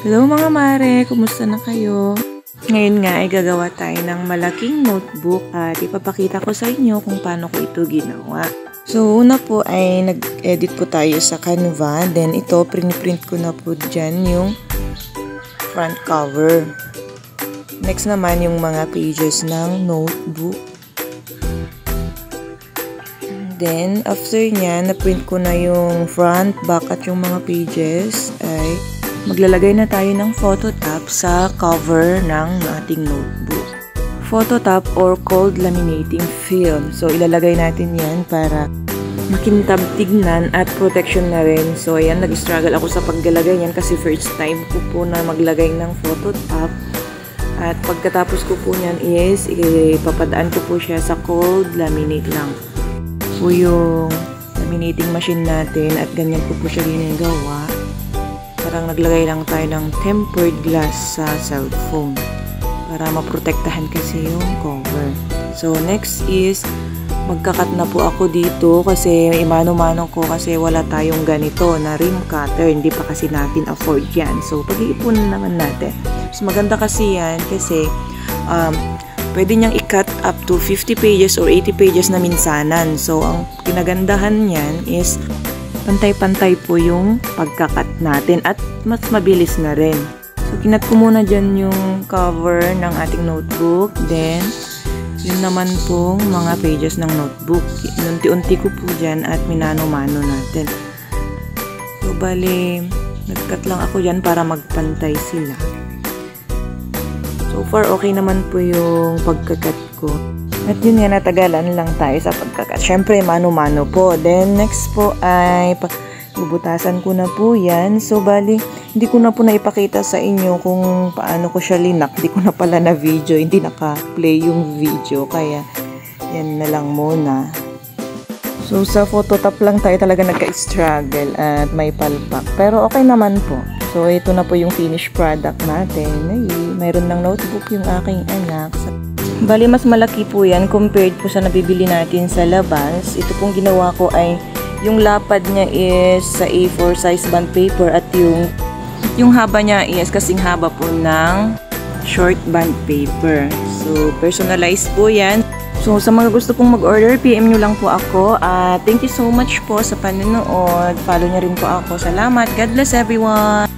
Hello mga mare, kumusta na kayo? Ngayon nga ay gagawa tayo ng malaking notebook at ipapakita ko sa inyo kung paano ko ito ginawa. So una po ay nag-edit po tayo sa Canva, then ito print ko na po dyan yung front cover. Next naman yung mga pages ng notebook. Then after nya, na-print ko na yung front, back at yung mga pages ay maglalagay na tayo ng photo top sa cover ng ating notebook. Photo top or cold laminating film. So, ilalagay natin yan para makintab tignan at protection na rin. So, ayan, nag-struggle ako sa paglalagay yan kasi first time ko po na maglagay ng photo top. At pagkatapos ko po niyan is, ipapadaan ko po siya sa cold laminate lang. Po yung laminating machine natin at ganyan ko po siya ginagawa. Parang naglagay lang tayo ng tempered glass sa cellphone para maprotektahan kasi yung cover. So next is magkakat na po ako dito kasi imano-mano ko kasi wala tayong ganito na rim cutter, hindi pa kasi natin afford yan. So pag-iipunan naman natin. So maganda kasi yan kasi pwede niyang i-cut up to 50 pages or 80 pages na minsanan. So ang kinagandahan niyan is pantay-pantay po yung pagkakat natin at mas mabilis na rin. So, kinat ko muna dyan yung cover ng ating notebook. Then, yun naman pong mga pages ng notebook. Unti-unti ko po dyan at minano-mano natin. So, bali, nag-cut lang ako dyan para magpantay sila. So far, okay naman po yung pagkakat ko. At yun nga, natagalan lang tayo sa pagkakat. Siyempre, mano-mano po. Then, next po ay bubutasan ko na po yan. So, bali, hindi ko na po naipakita sa inyo kung paano ko siya linak. Hindi ko na pala na video. Hindi naka-play yung video. Kaya, yan na lang muna. So, sa phototop lang tayo talaga nagka-struggle at may palpak. Pero, okay naman po. So, ito na po yung finished product natin. Ay, mayroon ng notebook yung aking anak. Bali, mas malaki po yan compared po sa nabibili natin sa labas. Ito pong ginawa ko ay yung lapad niya is sa A4 size bond paper at yung haba niya is kasing haba po ng short bond paper. So, personalized po yan. So, sa mga gusto pong mag-order, PM nyo lang po ako. Thank you so much po sa panonood. Follow nyo rin po ako. Salamat. God bless everyone!